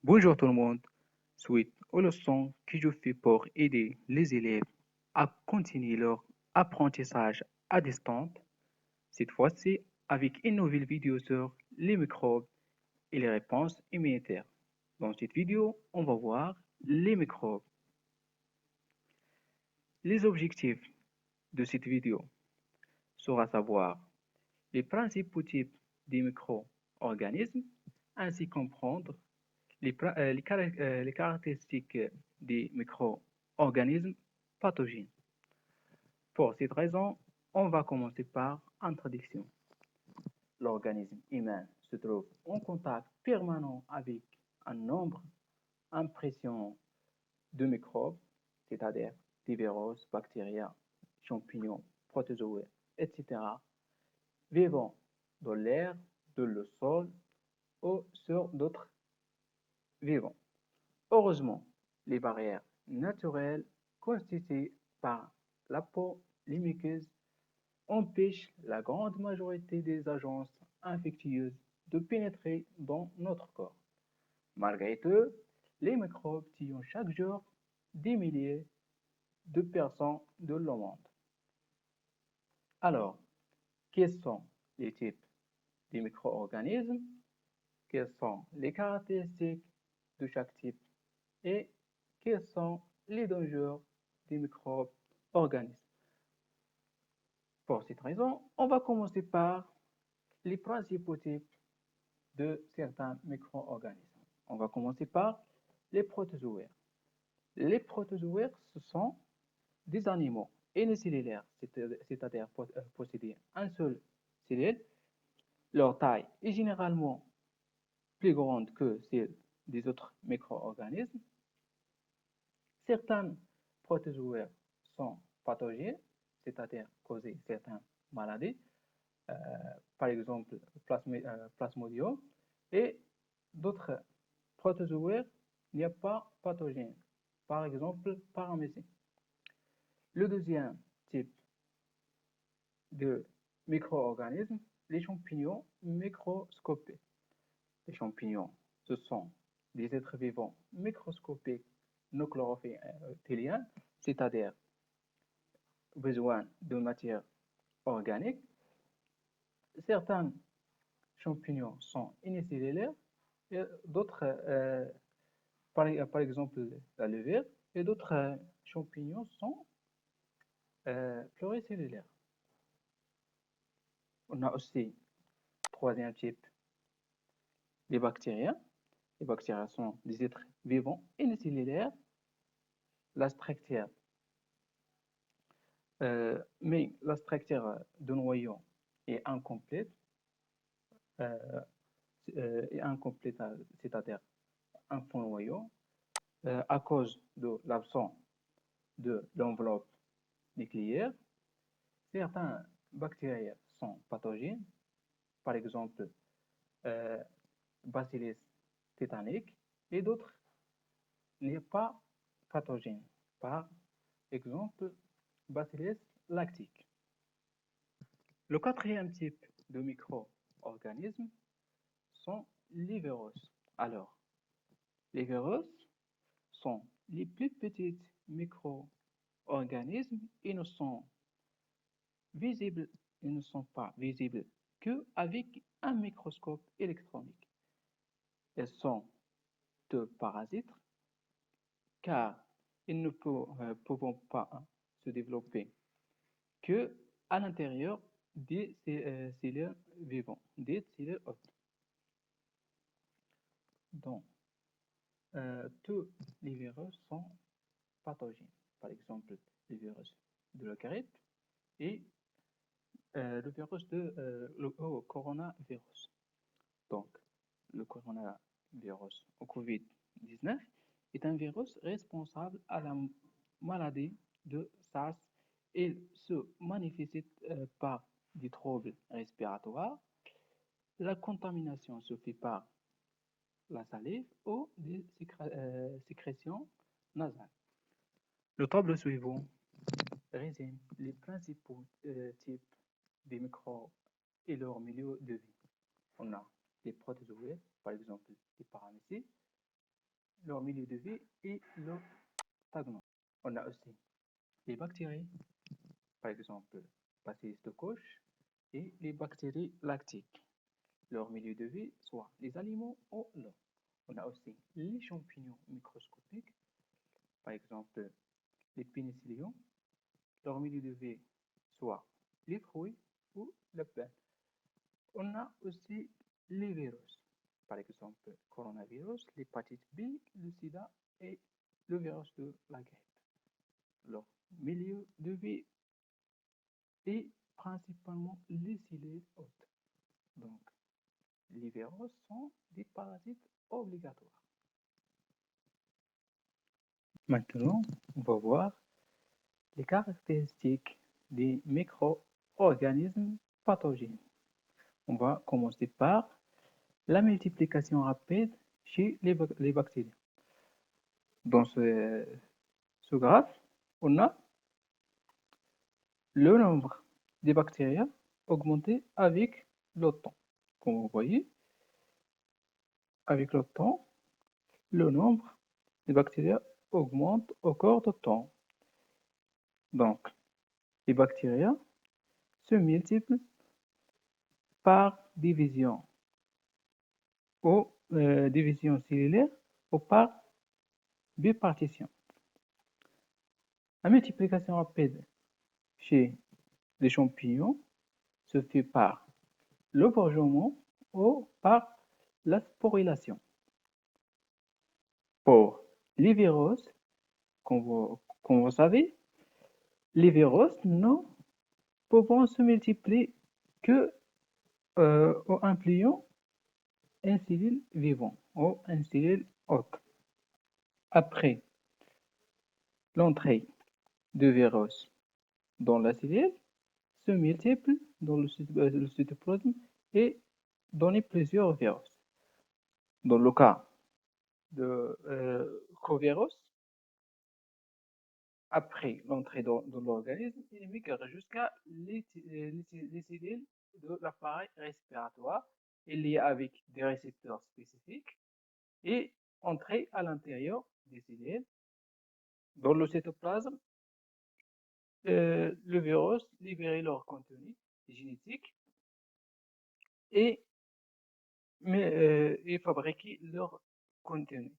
Bonjour tout le monde. Suite aux leçons que je fais pour aider les élèves à continuer leur apprentissage à distance, cette fois-ci avec une nouvelle vidéo sur les microbes et les réponses immunitaires. Dans cette vidéo, on va voir les microbes. Les objectifs de cette vidéo sera savoir les principaux types des micro-organismes, ainsi comprendre les caractéristiques des micro-organismes pathogènes. Pour cette raison, on va commencer par introduction. L'organisme humain se trouve en contact permanent avec un nombre impressionnant de microbes, c'est-à-dire des virus, bactéries, champignons, protozoaires, etc., vivant dans l'air, dans le sol ou sur d'autres vivants. Heureusement, les barrières naturelles constituées par la peau, les muqueuses, empêchent la grande majorité des agences infectieuses de pénétrer dans notre corps. Malgré tout, les microbes tuent chaque jour des milliers de personnes dans le monde. Alors, quels sont les types des micro-organismes? Quelles sont les caractéristiques de chaque type? Et quels sont les dangers des micro-organismes? Pour cette raison, on va commencer par les principaux types de certains micro-organismes. On va commencer par les protozoaires. Les protozoaires, ce sont des animaux unicellulaires, c'est-à-dire posséder un seul cellule. Leur taille est généralement plus grande que celle des autres micro-organismes. Certains protozoaires sont pathogènes, c'est-à-dire causer certaines maladies, euh, par exemple plasmodium, et d'autres protozoaires n'y a pas pathogènes, par exemple paramécine. Le deuxième type de micro-organismes, les champignons microscopiques. Les champignons, ce sont des êtres vivants microscopiques non chlorophylliens, c'est-à-dire besoin de matière organique. Certains champignons sont unicellulaires et d'autres, par exemple la levure, et d'autres champignons sont pluricellulaires. On a aussi troisième type, les bactéries. Les bactéries sont des êtres vivants unicellulaires. La structure, mais la structure de noyau est incomplète, euh, c'est-à-dire un fond noyau, à cause de l'absence de l'enveloppe nucléaire. Certains bactéries sont pathogènes, par exemple euh, Bacillus tétanique, et d'autres n'est pas pathogène, par exemple Bacillus lactique. Le quatrième type de micro-organismes sont les virus. Alors, les virus sont les plus petits micro-organismes et visibles, ils ne sont pas visibles qu'avec un microscope électronique. Ils sont de parasites car ils ne peuvent pas se développer que à l'intérieur des cellules vivantes, des cellules hôtes. Donc, tous les virus sont pathogènes. Par exemple, le virus de la grippe et le virus le coronavirus. Donc, le coronavirus au COVID-19 est un virus responsable à la maladie de SARS. Il se manifeste par des troubles respiratoires. La contamination se fait par la salive ou des sécrétions nasales. Le tableau suivant résume les principaux types des microbes et leur milieu de vie. On a les protozoaires, par exemple les paramécées, leur milieu de vie et leur stagnant. On a aussi les bactéries, par exemple Bacillus de Koch et les bactéries lactiques. Leur milieu de vie, soit les aliments ou l'eau. On a aussi les champignons microscopiques, par exemple les pénicilliums. Leur milieu de vie, soit les fruits ou le pain. On a aussi les virus, par exemple coronavirus, l'hépatite B, le sida et le virus de la grippe. Leur milieu de vie est principalement les cellules hôtes. Donc, les virus sont des parasites obligatoires. Maintenant, on va voir les caractéristiques des micro-organismes pathogènes. On va commencer par la multiplication rapide chez les bactéries. Dans ce graphe, on a le nombre des bactéries augmenté avec le temps. Comme vous voyez, avec le temps, le nombre des bactéries augmente au cours du temps. Donc, les bactéries se multiplient par division ou division cellulaire ou par bipartition. La multiplication rapide chez les champignons se fait par le bourgeonnement ou par la sporulation. Pour les virus, comme vous savez, les virus ne peuvent se multiplier que en impliquant un cellule vivant ou un cellule hôte. Après l'entrée de virus dans la cellule, se multiplient dans le cytoplasme et donnent plusieurs virus. Dans le cas de covirus, après l'entrée dans l'organisme, il migre jusqu'à les cellules de l'appareil respiratoire. Il y a avec des récepteurs spécifiques et entrer à l'intérieur des cellules. Dans le cytoplasme, le virus libère leur contenu génétique et, fabriquer leur contenu,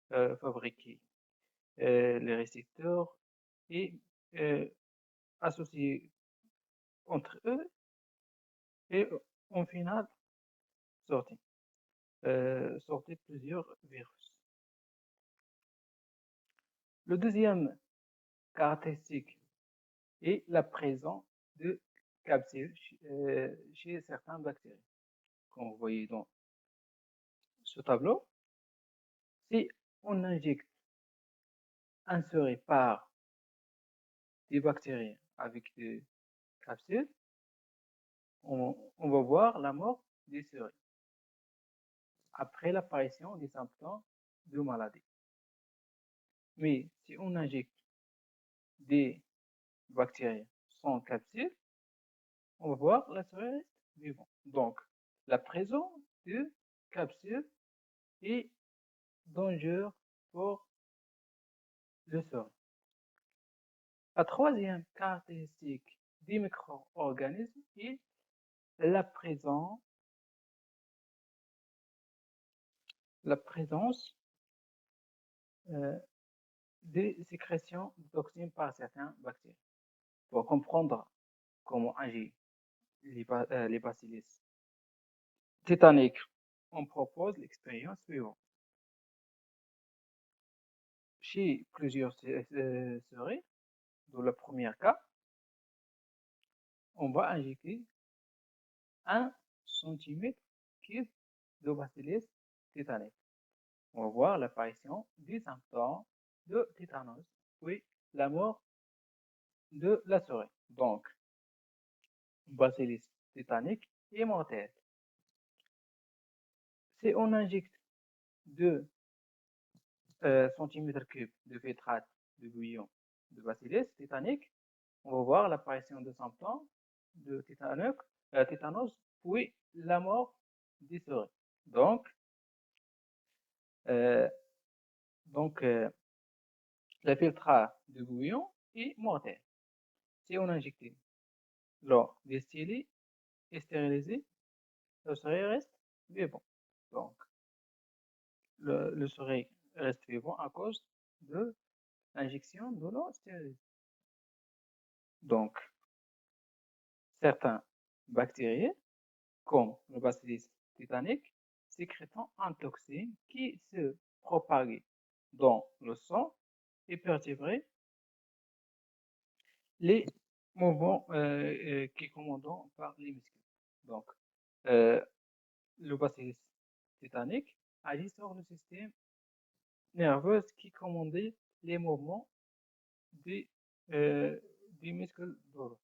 fabriquer les récepteurs et associer entre eux et en final sortir plusieurs virus. Le deuxième caractéristique est la présence de capsules chez certaines bactéries. Comme vous voyez dans ce tableau, si on injecte un seringue par des bactéries avec des capsules, on va voir la mort des seringues après l'apparition des symptômes de maladie. Mais si on injecte des bactéries sans capsule, on va voir la seringue reste vivante. Donc, la présence de capsules est dangereuse pour le seringue. La troisième caractéristique des micro-organismes est la présence des sécrétions de toxines par certaines bactéries. Pour comprendre comment agit les bacilles tétaniques, on propose l'expérience suivante. Chez plusieurs seringues, dans le premier cas, on va injecter 1 cm3 de bacillus tétanique. On va voir l'apparition des symptômes de tétanos, puis la mort de la seringue. Donc, bacillus tétanique est mortel. Si on injecte 2 cm3 de filtrate de bouillon de bacillus tétanique, on va voir l'apparition de symptômes de tétanos, puis la mort des seringues. Donc, Donc, le filtrage du bouillon est mortel. Si on injecte l'eau distillée et stérilisée, le soleil reste vivant. Donc, le soleil reste vivant à cause de l'injection de l'eau stérilisée. Donc, certains bactéries, comme le bacillus tétanique, sécrétant un toxine qui se propague dans le sang et perturberait les mouvements qui sont commandés par les muscles. Donc, euh, le bacillus tétanique agit sur le système nerveux qui commande les mouvements des, euh, des muscles de l'os.